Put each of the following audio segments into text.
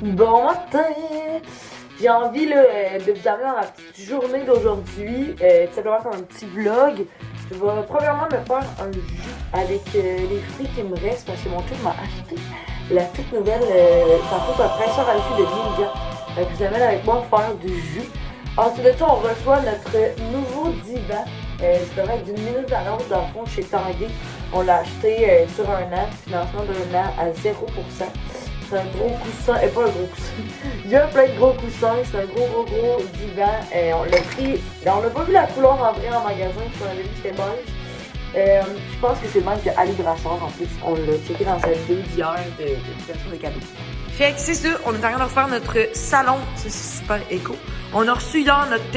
Bon matin! J'ai envie là, de vous amener dans la petite journée d'aujourd'hui, tout simplement comme un petit vlog. Je vais premièrement me faire un jus avec les fruits qui me restent parce que mon chum m'a acheté la toute nouvelle presseur à jus de Ninja. Donc je vous amène avec moi faire du jus. Ensuite de ça, on reçoit notre nouveau divan. Ça devrait être d'une minute à l'autre dans le fond chez Tanguay. On l'a acheté sur un an, financement d'un an à 0%. C'est un gros coussin, pas un gros coussin. Il y a plein de gros coussins, c'est un gros divan. On l'a pris, on n'a pas vu la couleur en vrai en magasin, parce qu'on avait vu que c'était beige. Je pense que c'est le même que Ali Brassard en plus. On l'a checké dans sa vidéo d'hier de version de cadeaux. Fait que c'est ça, on est en train de refaire notre salon, c'est super éco. On a reçu hier notre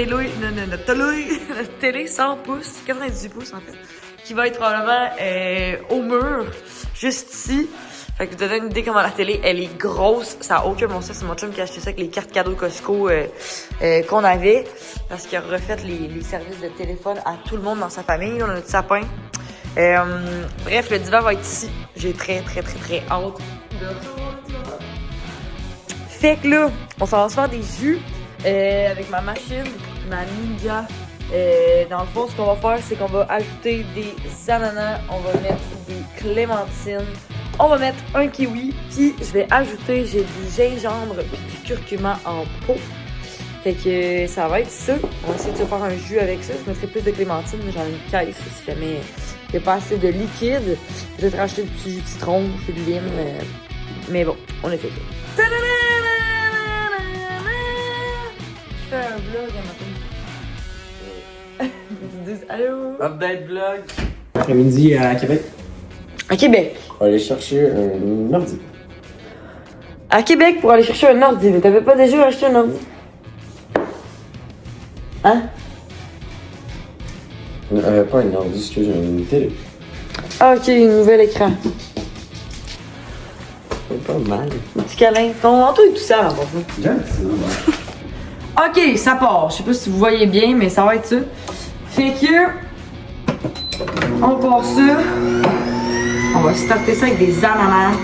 télé 100 pouces, 98 pouces en fait, qui va être probablement au mur, juste ici. Fait que vous donner une idée comment la télé, elle est grosse, ça a aucun bon sens. C'est mon chum qui a acheté ça avec les cartes cadeaux Costco qu'on avait, parce qu'il a refait les services de téléphone à tout le monde dans sa famille. On a notre sapin. Bref, le divan va être ici. J'ai très hâte. Fait que là, on s'en va se faire des jus avec ma machine, ma Ninja. Dans le fond, ce qu'on va faire, c'est qu'on va ajouter des ananas, on va mettre des clémentines, on va mettre un kiwi, puis je vais ajouter, j'ai du gingembre et du curcuma en pot. Fait que ça va être ça. On va essayer de se faire un jus avec ça. Je mettrai plus de clémentines, mais j'en ai une caisse si jamais il n'y a pas assez de liquide. Je vais te racheter du petit jus de citron, jus de lime. Mais bon, on a fait ça. Je fais un vlog un matin. Allô? Update vlog. Après-midi à Québec. À Québec. On va aller chercher un ordi. À Québec pour aller chercher un ordi. Mais t'avais pas déjà acheté un ordi? Hein? Pas un ordi, excuse, une télé. Ah, ok, un nouvel écran. C'est pas mal. Un petit câlin. Ton manteau est tout sale en passant. Gentil. Ok, ça part. Je sais pas si vous voyez bien, mais ça va être ça. Fait que... on part ça. On va starter ça avec des ananas.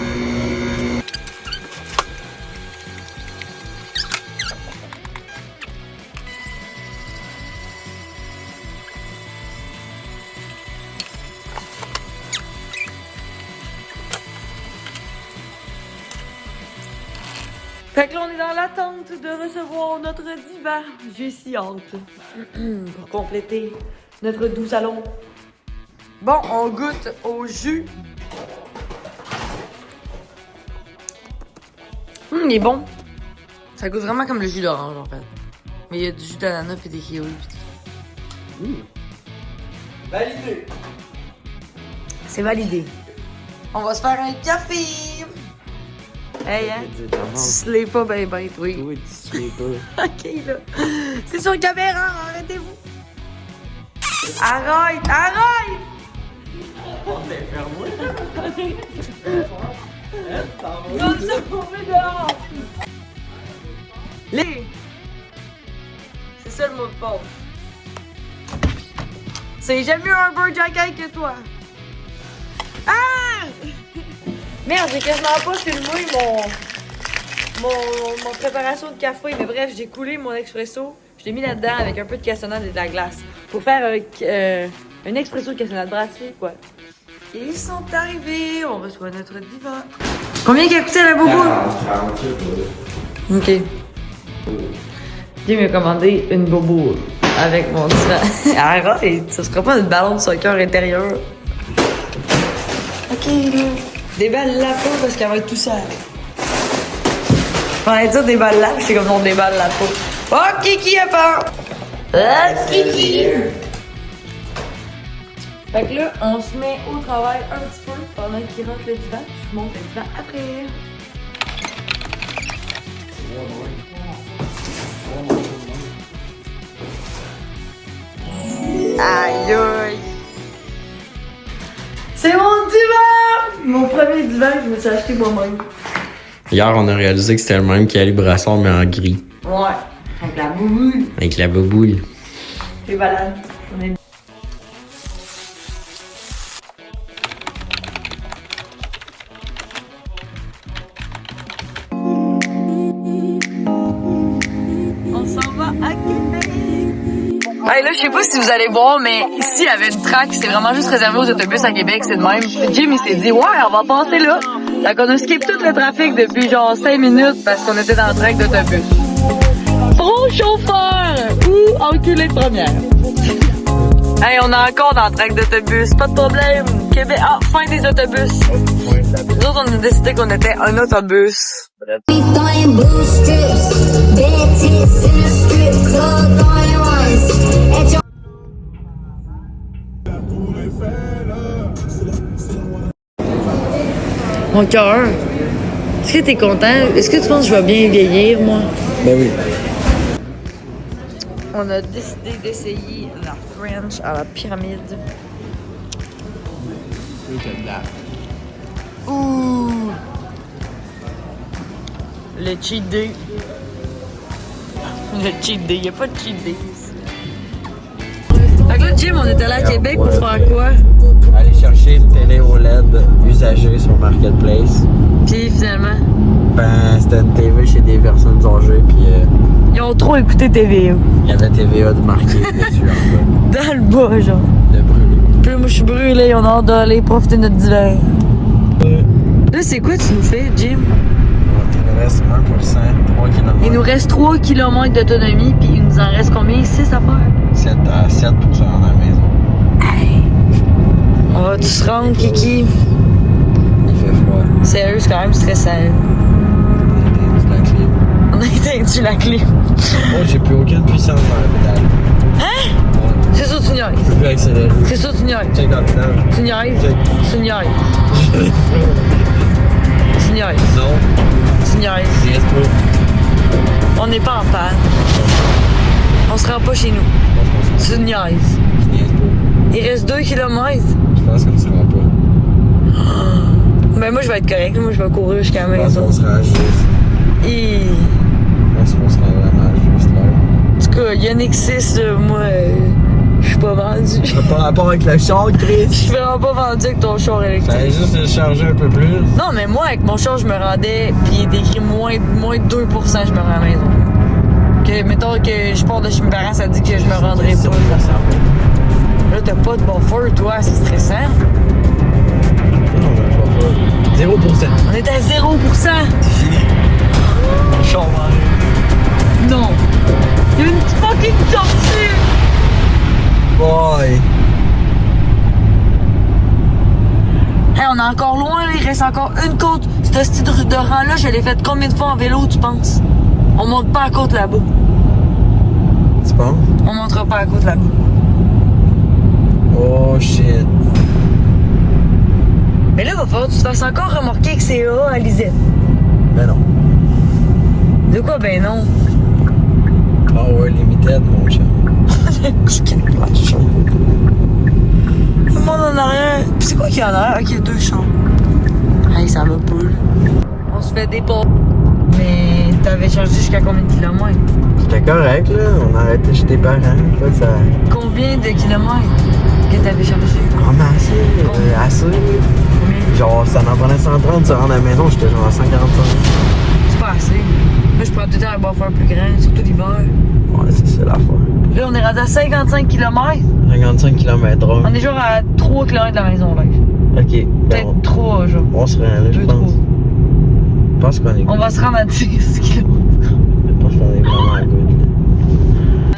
Fait que là, on est dans l'attente de recevoir notre divan. J'ai si hâte pour compléter notre doux salon. Bon, on goûte au jus. Il est bon. Ça goûte vraiment comme le jus d'orange, en fait. Mais il y a du jus d'ananas et des kiwis. Validé. C'est validé. On va se faire un café. Hey, hein? Tu slay pas, ben, oui. Oui, tu slay pas. Ok, là. C'est sur caméra, arrêtez-vous. Arrête! On est fermé. Non, ça fait dehors! Les! C'est ça le mot de passe. C'est j'aime mieux un Burger Jack que toi. Ah! Merde, j'ai quasiment pas filmé mon préparation de café. Mais bref, j'ai coulé mon expresso. Je l'ai mis là-dedans avec un peu de cassonade et de la glace. Pour faire un expresso de cassonade brassée, quoi. Et ils sont arrivés. On reçoit notre divan. Combien qu'il a coûté la bobo? 40. Ok. J'ai mieux commandé une bobo avec mon divan. Arrête, ça sera pas une ballon de soccer intérieur. Ok, là. Déballe-la pas parce qu'elle va être tout seule. On allait dire déballe-la, c'est comme on déballe la peau. Oh, Kiki a peur! Oh, Kiki! Fait que là, on se met au travail un petit peu pendant qu'il rentre le divan. Je monte le divan après. Aïe aïe! C'est mon divan! Mon premier divan que je me suis acheté moi-même. Hier, on a réalisé que c'était le même qu'Ali Brassard, mais en gris. Ouais, avec la bouboule. Avec la boboule. C'est malade. On est... Hey, là, je sais pas si vous allez voir, mais ici, il y avait une track, c'est vraiment juste réservé aux autobus à Québec, c'est de même. Jim, il s'est dit, ouais, on va passer là. Fait qu'on a skippé tout le trafic depuis genre 5 minutes parce qu'on était dans le track d'autobus. Pro chauffeur ou enculé de première. Hey, on est encore dans le track d'autobus, pas de problème. Québec, fin des autobus. Nous autres, on a décidé qu'on était un autobus. Mon cœur, est-ce que t'es content? Est-ce que tu penses que je vais bien vieillir, moi? Ben oui. On a décidé d'essayer la French à la pyramide. Ouh! Le cheat day. Le cheat day, y'a pas de cheat day ici. Fait que là, Jim, on est allé à Québec pour faire quoi? Aller chercher une télé OLED usagée sur Marketplace. Puis finalement, Ben, c'était une TV chez des personnes âgées, puis ils ont trop écouté TVA. il y avait TVA de marqué dessus en bas. Dans le bas, genre. De brûler. Puis là, moi, je suis brûlée, on a hâte d'aller profiter de notre divers. Là, c'est quoi tu nous fais, Jim? Il nous reste 1%, 3 km. Il nous reste 3 km d'autonomie, puis il nous en reste combien? 6 à faire? 7 à 7 pour se rendre à la maison. Hey! On va tous se rendre, Kiki? Il fait froid. Sérieux, c'est quand même stressant. On a éteint la clim. On a éteint la clé. Oh, j'ai plus aucune puissance dans la pédale. Hein? C'est ça, tu Je niaises. peux plus accélérer. C'est ça, tu niaises. Check dans le pédale. Tu niaises. Check. Tu niaises. Tu niaises. Non, Tu niaises. il reste pas. On n'est pas en panne. On se rend pas chez nous. Tu niaises. Il reste pas. Il reste 2 km. Je pense qu'on ne se rend pas. Ben moi, je vais être correct. Moi, je vais courir jusqu'à la Je pense maison. qu'on sera juste. Et... Je pense qu'on sera vraiment juste là. En tout cas, Yannick 6, là, moi, je suis pas vendu. Pas rapport avec le char, Je Chris. suis vraiment pas vendu avec ton char électrique. Fallait juste le charger un peu plus. Non, mais moi, avec mon char, je me rendais, puis il est écrit moins 2%, je me rends à la maison. Que, mettons que je pars de chez mes parents, ça dit que je me rendrai pas. Là, t'as pas de buffer, toi, c'est stressant. Non, on va pas. 0%. On est à 0%. Char, Non. Il y a une fucking tortue. boy. Hey, on est encore loin, là. Il reste encore une côte. Cette style de rang-là, je l'ai fait combien de fois en vélo, tu penses? On monte pas à côte là-bas. Tu penses? On montera pas à côte là-bas. Oh shit. Mais là, il va falloir que tu te fasses encore remorquer avec CA à Lisette. Ben non. De quoi? Ben non. Power limited, mon chat. Tout le monde en arrière. Puis c'est quoi qu'il y a en arrière? Ok, il y a 2 chambres. Hey, ça va pas, là. On se fait des pas. Mais t'avais chargé jusqu'à combien de kilomètres? C'était correct, là. On a arrêté chez tes parents. Pas que ça. Combien de kilomètres que t'avais chargé? Ah, mais assez. Combien? Genre, ça m'en prenait 130, se rendre à la maison, j'étais genre à 145. C'est pas assez. Là, je prends tout le temps un buffer plus grand, surtout l'hiver. Ouais, c'est ça la fois. Là, on est rendu à 55 km. 55 km/h. On est genre à 3 km de la maison, là. Ok. Ben, Peut-être 3, genre. on se rend là, je 2, pense. 3. Je pense qu'on est On va se rendre à 10 km. Je pense qu'on est vraiment good.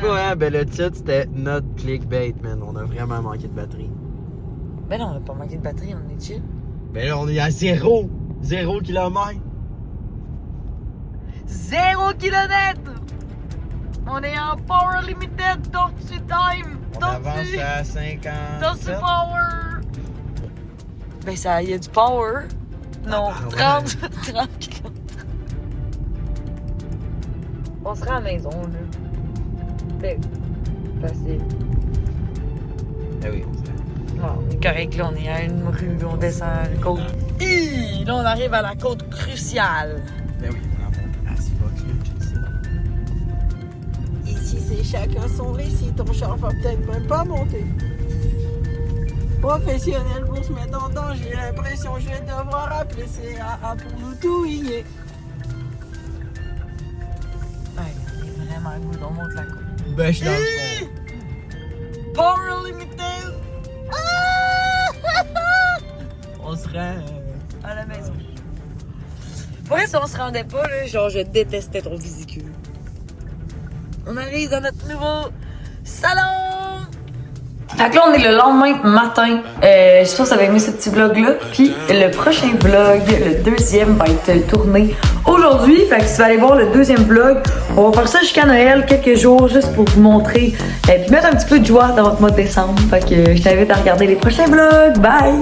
Ouais, ben le titre c'était notre clickbait, man. On a vraiment manqué de batterie. Ben non, on a pas manqué de batterie, on est chill. Ben là, on est à 0 km. 0 km! On est en Power Limited, Tortue Time! On Tortue! avance à 57. Tortue Power! Ben ça, y a du power. Non, Ah, 30 km. On sera à la maison, là. Ben, facile. Ben oui, on se rend. Non, on est correct, là, on est à une rue, on descend la côte. Hi! Là, on arrive à la côte cruciale. Ben oui, on en as fuck, là, Ici, c'est chacun son récit. Ton char va peut-être même pas monter. Professionnel pour se mettre en danger. J'ai l'impression que je vais devoir appeler CAA pour nous touiller. Ouais, on est vraiment good, on monte la côte. Ben, je suis dans le fond. Power Limited! On se rend à la maison. Pour vrai, si on se rendait pas, là, genre, je détestais ton visicule. On arrive dans notre nouveau salon! Fait que là, on est le lendemain matin. J'espère que vous avez aimé ce petit vlog-là. Puis le prochain vlog, le deuxième, va être tourné aujourd'hui. Fait que si tu vas aller voir le deuxième vlog, on va faire ça jusqu'à Noël, quelques jours, juste pour vous montrer. Puis mettre un petit peu de joie dans votre mois de décembre. Fait que je t'invite à regarder les prochains vlogs. Bye!